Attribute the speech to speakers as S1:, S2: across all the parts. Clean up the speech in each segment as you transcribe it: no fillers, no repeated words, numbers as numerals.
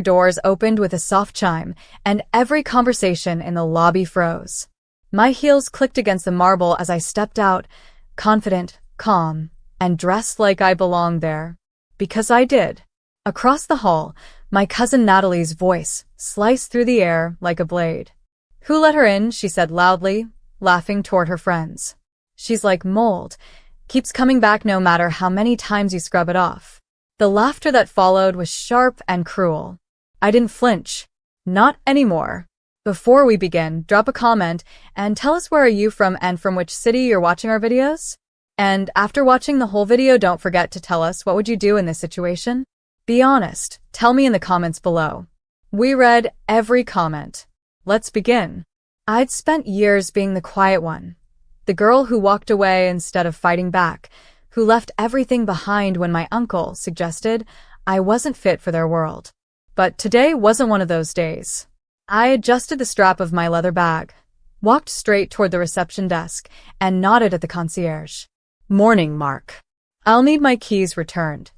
S1: Doors opened with a soft chime, and every conversation in the lobby froze. My heels clicked against the marble as I stepped out, confident, calm, and dressed like I belonged there. Because I did. Across the hall, my cousin Natalie's voice sliced through the air like a blade. "Who let her in?" she said loudly, laughing toward her friends. "She's like mold, keeps coming back no matter how many times you scrub it off." The laughter that followed was sharp and cruel. I didn't flinch. Not anymore. "Before we begin, drop a comment and tell us where are you from and from which city you're watching our videos? And after watching the whole video, don't forget to tell us what would you do in this situation? Be honest. Tell me in the comments below. We read every comment. Let's begin. I'd spent years being the quiet one. The girl who walked away instead of fighting back, who left everything behind when my uncle suggested I wasn't fit for their world. But today wasn't one of those days. I adjusted the strap of my leather bag, walked straight toward the reception desk, and nodded at the concierge. "Morning, Mark. I'll need my keys returned."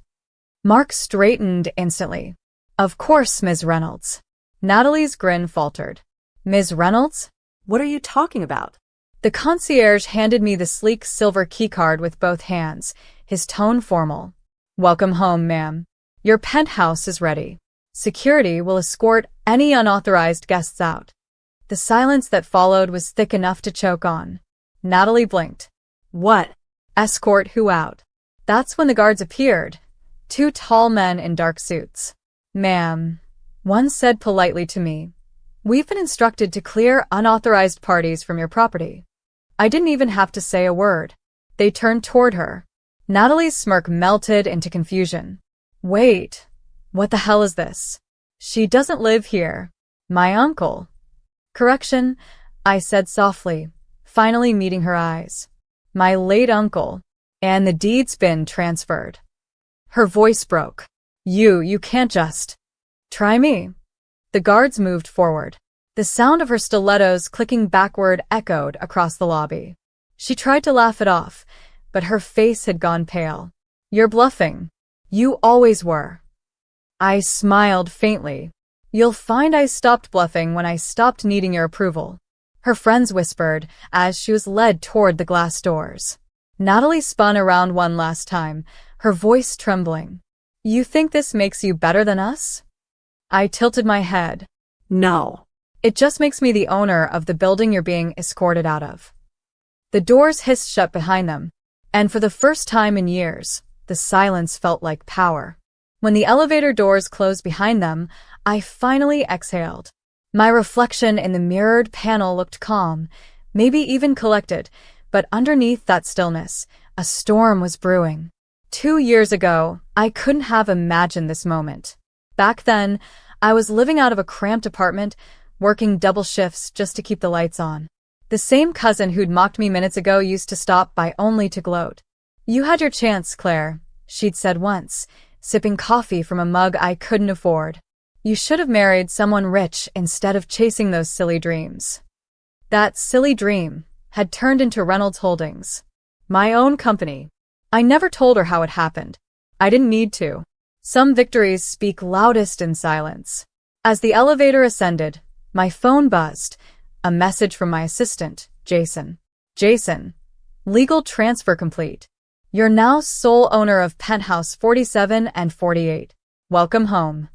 S1: Mark straightened instantly. "Of course, Ms. Reynolds." Natalie's grin faltered. "Ms. Reynolds? What are you talking about?" The concierge handed me the sleek silver keycard with both hands, his tone formal. "Welcome home, ma'am. Your penthouse is ready. Security will escort any unauthorized guests out." The silence that followed was thick enough to choke on. Natalie blinked. "What? Escort who out?" That's when the guards appeared. Two tall men in dark suits. "Ma'am," one said politely to me, "we've been instructed to clear unauthorized parties from your property." I didn't even have to say a word. They turned toward her. Natalie's smirk melted into confusion. "Wait, what the hell is this? She doesn't live here. My uncle." "Correction," I said softly, finally meeting her eyes. "My late uncle. And the deed's been transferred." Her voice broke. You can't just." "Try me." The guards moved forward. The sound of her stilettos clicking backward echoed across the lobby. She tried to laugh it off, but her face had gone pale. "You're bluffing. You always were." I smiled faintly. "You'll find I stopped bluffing when I stopped needing your approval," her friends whispered as she was led toward the glass doors. Natalie spun around one last time, her voice trembling. "You think this makes you better than us?" I tilted my head. "No. It just makes me the owner of the building you're being escorted out of." The doors hissed shut behind them, and for the first time in years, the silence felt like power. When the elevator doors closed behind them, I finally exhaled. My reflection in the mirrored panel looked calm, maybe even collected, but underneath that stillness, a storm was brewing. 2 years ago, I couldn't have imagined this moment. Back then, I was living out of a cramped apartment, working double shifts just to keep the lights on. The same cousin who'd mocked me minutes ago used to stop by only to gloat. "You had your chance, Claire," she'd said once, sipping coffee from a mug I couldn't afford. "You should have married someone rich instead of chasing those silly dreams." That silly dream had turned into Reynolds Holdings, my own company. I never told her how it happened. I didn't need to. Some victories speak loudest in silence. As the elevator ascended, my phone buzzed. A message from my assistant, Jason. "Jason, legal transfer complete. You're now sole owner of Penthouse 47 and 48. Welcome home."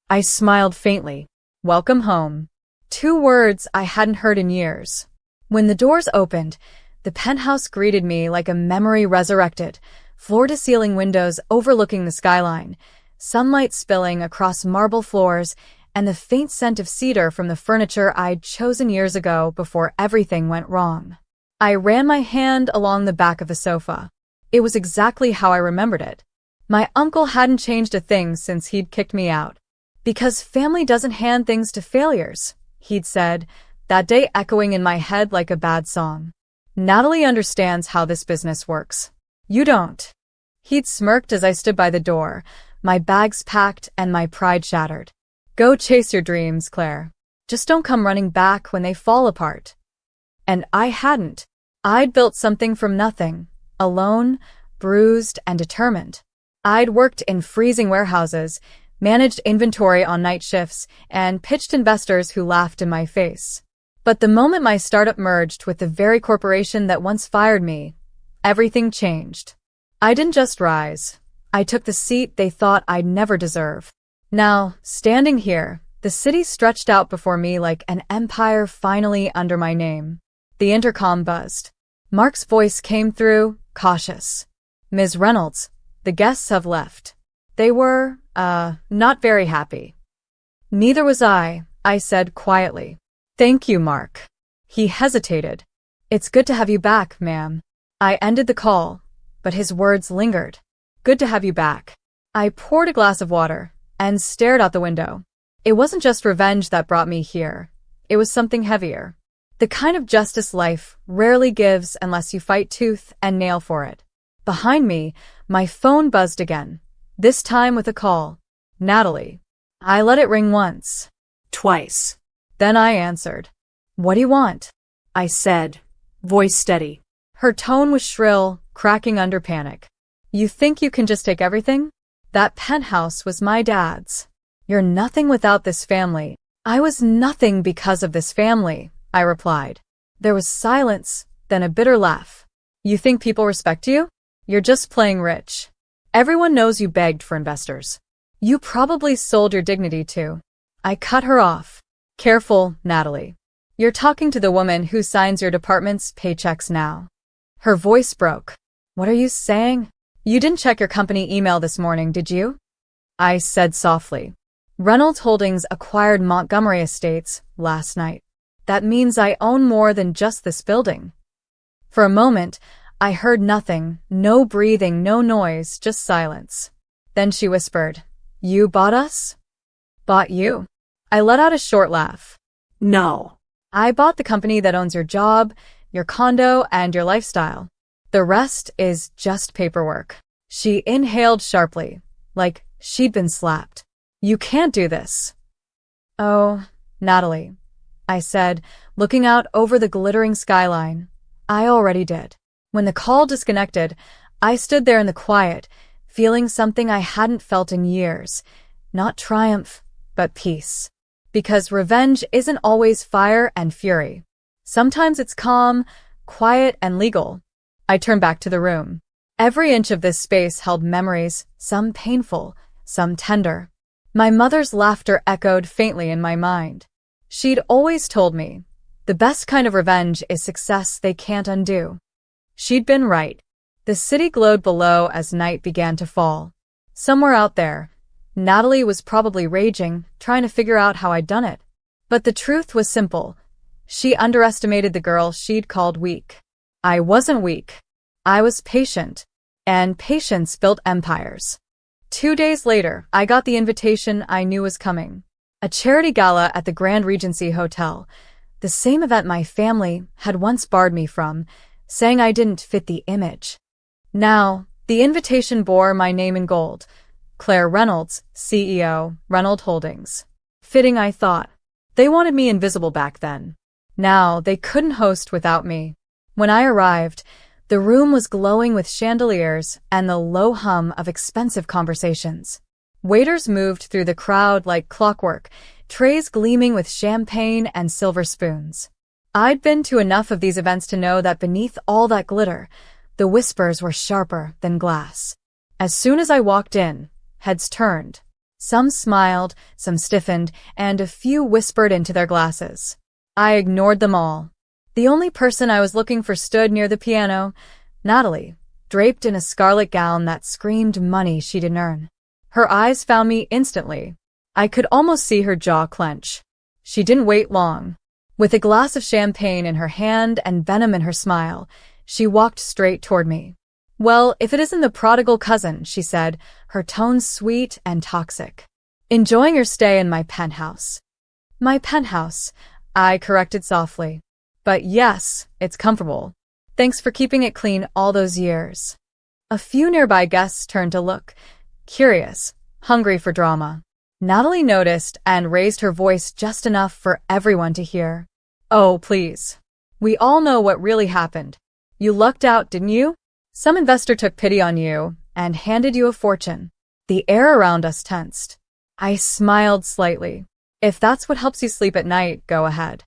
S1: I smiled faintly. Welcome home. 2 words I hadn't heard in years. When the doors opened, the penthouse greeted me like a memory resurrected, floor-to-ceiling windows overlooking the skyline, sunlight spilling across marble floors, and the faint scent of cedar from the furniture I'd chosen years ago before everything went wrong. I ran my hand along the back of the sofa. It was exactly how I remembered it. My uncle hadn't changed a thing since he'd kicked me out. "Because family doesn't hand things to failures," he'd said, that day echoing in my head like a bad song. "Natalie understands how this business works. You don't." He'd smirked as I stood by the door, my bags packed and my pride shattered. "Go chase your dreams, Claire. Just don't come running back when they fall apart." And I hadn't. I'd built something from nothing, alone, bruised, and determined. I'd worked in freezing warehouses, managed inventory on night shifts, and pitched investors who laughed in my face. But the moment my startup merged with the very corporation that once fired me, everything changed. I didn't just rise. I took the seat they thought I'd never deserve. Now, standing here, the city stretched out before me like an empire finally under my name. The intercom buzzed. Mark's voice came through, cautious. "Ms. Reynolds, the guests have left." They were, not very happy. "Neither was I said quietly. "Thank you, Mark." He hesitated. "It's good to have you back, ma'am." I ended the call, but his words lingered. "Good to have you back." I poured a glass of water and stared out the window. It wasn't just revenge that brought me here. It was something heavier. The kind of justice life rarely gives unless you fight tooth and nail for it. Behind me, my phone buzzed again, this time with a call. Natalie. I let it ring once.
S2: Twice.
S1: Then I answered. "What do you want?"
S2: I said, voice steady.
S1: Her tone was shrill, cracking under panic. "You think you can just take everything? That penthouse was my dad's. You're nothing without this family." "I was nothing because of this family," I replied. There was silence, then a bitter laugh. "You think people respect you? You're just playing rich. Everyone knows you begged for investors. You probably sold your dignity too." I cut her off. "Careful, Natalie. You're talking to the woman who signs your department's paychecks now." Her voice broke. "What are you saying? You didn't check your company email this morning, did you?" I said softly. "Reynolds Holdings acquired Montgomery Estates last night. That means I own more than just this building." For a moment, I heard nothing, no breathing, no noise, just silence. Then she whispered, "You bought us?" "Bought you?" I let out a short laugh.
S2: "No.
S1: I bought the company that owns your job, your condo, and your lifestyle. The rest is just paperwork." She inhaled sharply, like she'd been slapped. "You can't do this." "Oh, Natalie," I said, looking out over the glittering skyline. "I already did." When the call disconnected, I stood there in the quiet, feeling something I hadn't felt in years. Not triumph, but peace. Because revenge isn't always fire and fury. Sometimes it's calm, quiet, and legal. I turned back to the room. Every inch of this space held memories, some painful, some tender. My mother's laughter echoed faintly in my mind. She'd always told me, the best kind of revenge is success they can't undo. She'd been right. The city glowed below as night began to fall. Somewhere out there, Natalie was probably raging, trying to figure out how I'd done it. But the truth was simple. She underestimated the girl she'd called weak. I wasn't weak. I was patient. And patience built empires. 2 days later, I got the invitation I knew was coming. A charity gala at the Grand Regency Hotel. The same event my family had once barred me from, saying I didn't fit the image. Now, the invitation bore my name in gold. Claire Reynolds, CEO, Reynolds Holdings. Fitting, I thought. They wanted me invisible back then. Now, they couldn't host without me. When I arrived, the room was glowing with chandeliers and the low hum of expensive conversations. Waiters moved through the crowd like clockwork, trays gleaming with champagne and silver spoons. I'd been to enough of these events to know that beneath all that glitter, the whispers were sharper than glass. As soon as I walked in, heads turned. Some smiled, some stiffened, and a few whispered into their glasses. I ignored them all. The only person I was looking for stood near the piano, Natalie, draped in a scarlet gown that screamed money she didn't earn. Her eyes found me instantly. I could almost see her jaw clench. She didn't wait long. With a glass of champagne in her hand and venom in her smile, she walked straight toward me. "Well, if it isn't the prodigal cousin," she said, her tone sweet and toxic. "Enjoying your stay in my penthouse." "My penthouse," I corrected softly. "But yes, it's comfortable. Thanks for keeping it clean all those years." A few nearby guests turned to look, curious, hungry for drama. Natalie noticed and raised her voice just enough for everyone to hear. "Oh, please. We all know what really happened. You lucked out, didn't you? Some investor took pity on you and handed you a fortune." The air around us tensed. I smiled slightly. If that's what helps you sleep at night, go ahead.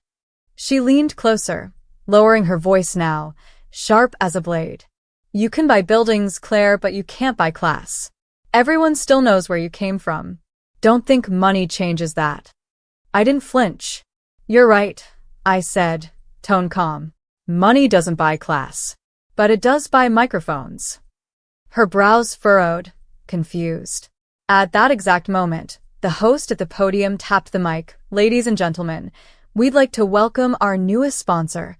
S1: She leaned closer, lowering her voice now, sharp as a blade. You can buy buildings, Claire, but you can't buy class. Everyone still knows where you came from. Don't think money changes that. I didn't flinch. You're right, I said, tone calm. Money doesn't buy class, but it does buy microphones. Her brows furrowed, confused. At that exact moment, the host at the podium tapped the mic. Ladies and gentlemen, we'd like to welcome our newest sponsor,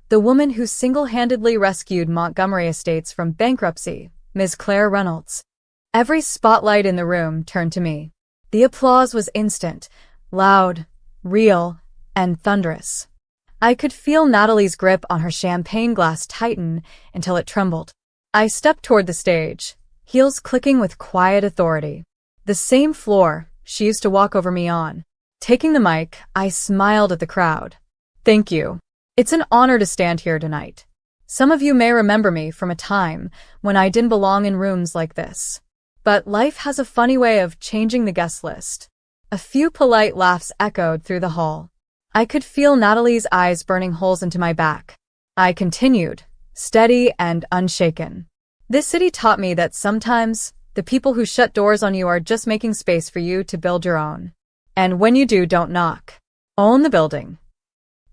S1: the woman who single-handedly rescued Montgomery Estates from bankruptcy, Ms. Claire Reynolds. Every spotlight in the room turned to me. The applause was instant, loud, real, and thunderous. I could feel Natalie's grip on her champagne glass tighten until it trembled. I stepped toward the stage, heels clicking with quiet authority. The same floor she used to walk over me on. Taking the mic, I smiled at the crowd. Thank you. It's an honor to stand here tonight. Some of you may remember me from a time when I didn't belong in rooms like this. But life has a funny way of changing the guest list. A few polite laughs echoed through the hall. I could feel Natalie's eyes burning holes into my back. I continued, steady and unshaken. This city taught me that sometimes the people who shut doors on you are just making space for you to build your own. And when you do, don't knock. Own the building.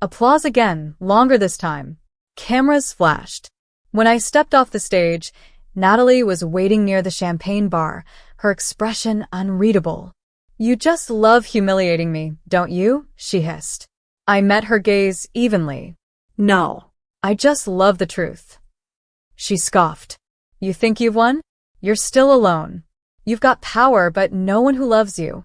S1: Applause again, longer this time. Cameras flashed. When I stepped off the stage, Natalie was waiting near the champagne bar, her expression unreadable. You just love humiliating me, don't you? She hissed. I met her gaze evenly.
S2: No.
S1: I just love the truth. She scoffed. You think you've won? You're still alone. You've got power, but no one who loves you.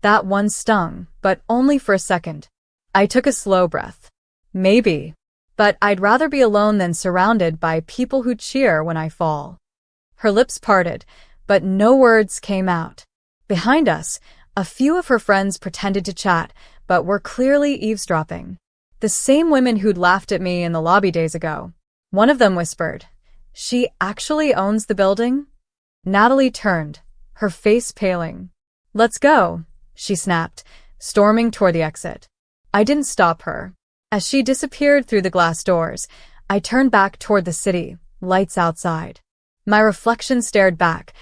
S1: That one stung, but only for a second. I took a slow breath. Maybe. But I'd rather be alone than surrounded by people who cheer when I fall. Her lips parted, but no words came out. Behind us, a few of her friends pretended to chat, but were clearly eavesdropping. The same women who'd laughed at me in the lobby days ago. One of them whispered, "She actually owns the building?" Natalie turned, her face paling. "Let's go," she snapped, storming toward the exit. I didn't stop her. As she disappeared through the glass doors, I turned back toward the city, lights outside. My reflection stared back,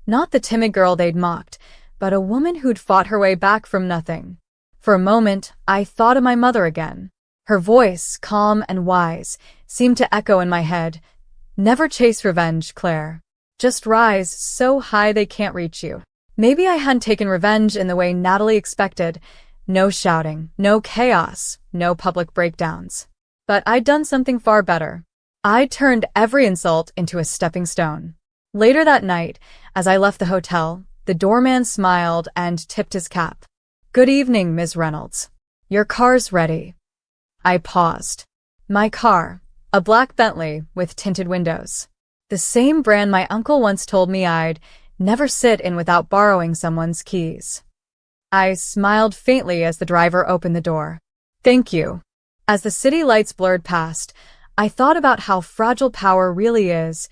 S1: not the timid girl they'd mocked, but a woman who'd fought her way back from nothing. For a moment, I thought of my mother again. Her voice, calm and wise, seemed to echo in my head. Never chase revenge, Claire. Just rise so high they can't reach you. Maybe I hadn't taken revenge in the way Natalie expected. No shouting, no chaos, no public breakdowns. But I'd done something far better. I turned every insult into a stepping stone. Later that night, as I left the hotel, the doorman smiled and tipped his cap. "Good evening, Ms. Reynolds. Your car's ready." I paused. My car, a black Bentley with tinted windows. The same brand my uncle once told me I'd never sit in without borrowing someone's keys. I smiled faintly as the driver opened the door. "Thank you." As the city lights blurred past, I thought about how fragile power really is,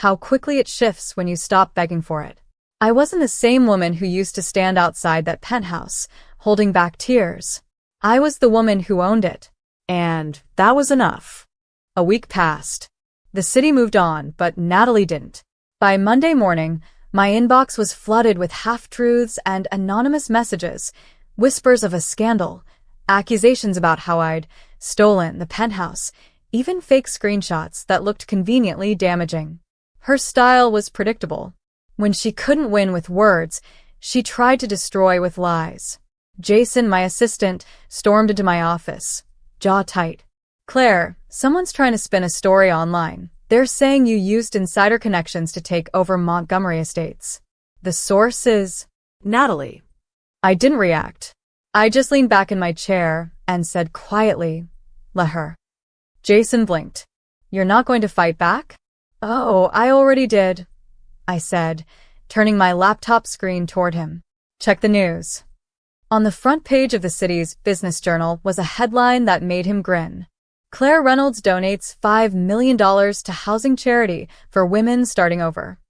S1: how quickly it shifts when you stop begging for it. I wasn't the same woman who used to stand outside that penthouse, holding back tears. I was the woman who owned it. And that was enough. A week passed. The city moved on, but Natalie didn't. By Monday morning, my inbox was flooded with half-truths and anonymous messages, whispers of a scandal, accusations about how I'd stolen the penthouse, even fake screenshots that looked conveniently damaging. Her style was predictable. When she couldn't win with words, she tried to destroy with lies. Jason, my assistant, stormed into my office, jaw tight. "Claire, someone's trying to spin a story online. They're saying you used insider connections to take over Montgomery Estates. The source is..."
S2: Natalie.
S1: I didn't react. I just leaned back in my chair and said quietly, "Let her." Jason blinked. "You're not going to fight back?" "Oh, I already did," I said, turning my laptop screen toward him. "Check the news." On the front page of the city's business journal was a headline that made him grin. "Claire Reynolds donates $5 million to housing charity for women starting over."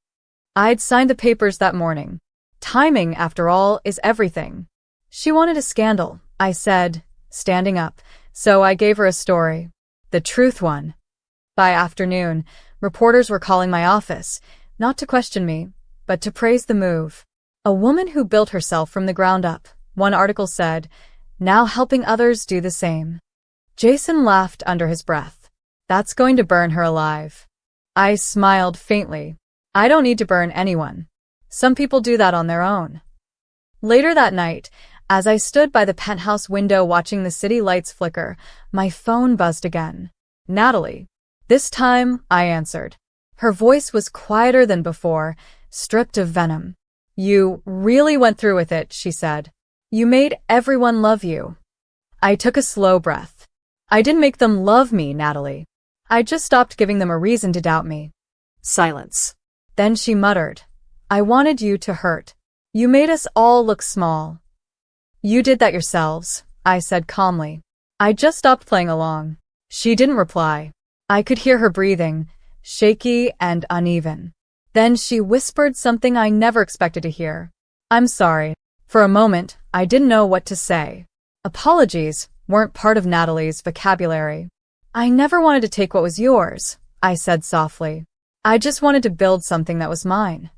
S1: I'd signed the papers that morning. Timing, after all, is everything. She wanted a scandal, I said, standing up, so I gave her a story. The truth one. By afternoon, reporters were calling my office, not to question me, but to praise the move. A woman who built herself from the ground up, one article said, now helping others do the same. Jason laughed under his breath. That's going to burn her alive. I smiled faintly. I don't need to burn anyone. Some people do that on their own. Later that night, as I stood by the penthouse window watching the city lights flicker, my phone buzzed again. Natalie. This time, I answered. Her voice was quieter than before, stripped of venom. You really went through with it, she said. You made everyone love you. I took a slow breath. I didn't make them love me, Natalie. I just stopped giving them a reason to doubt me.
S2: Silence.
S1: Then she muttered. I wanted you to hurt. You made us all look small. You did that yourselves, I said calmly. I just stopped playing along. She didn't reply. I could hear her breathing, shaky and uneven. Then she whispered something I never expected to hear. I'm sorry. For a moment, I didn't know what to say. Apologies weren't part of Natalie's vocabulary. I never wanted to take what was yours, I said softly. I just wanted to build something that was mine.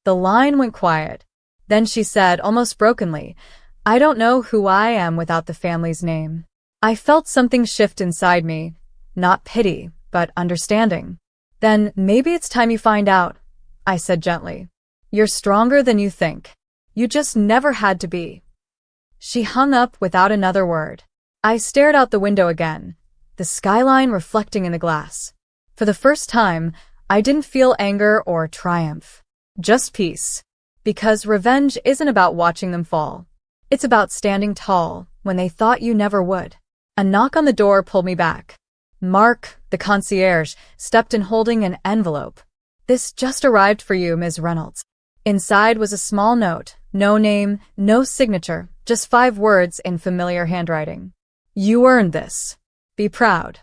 S1: The line went quiet. Then she said, almost brokenly, I don't know who I am without the family's name. I felt something shift inside me, not pity, but understanding. Then maybe it's time you find out, I said gently. You're stronger than you think. You just never had to be. She hung up without another word. I stared out the window again, the skyline reflecting in the glass. For the first time, I didn't feel anger or triumph. Just peace. Because revenge isn't about watching them fall. It's about standing tall when they thought you never would. A knock on the door pulled me back. Mark, the concierge, stepped in holding an envelope. This just arrived for you, Ms. Reynolds. Inside was a small note, no name, no signature, just 5 words in familiar handwriting. You earned this. Be proud.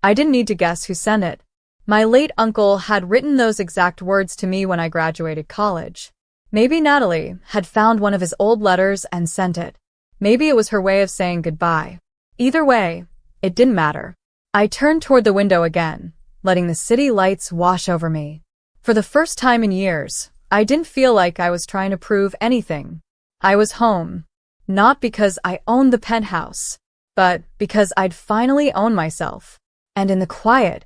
S1: I didn't need to guess who sent it. My late uncle had written those exact words to me when I graduated college. Maybe Natalie had found one of his old letters and sent it. Maybe it was her way of saying goodbye. Either way, it didn't matter. I turned toward the window again, letting the city lights wash over me. For the first time in years, I didn't feel like I was trying to prove anything. I was home. Not because I owned the penthouse, but because I'd finally owned myself. And in the quiet,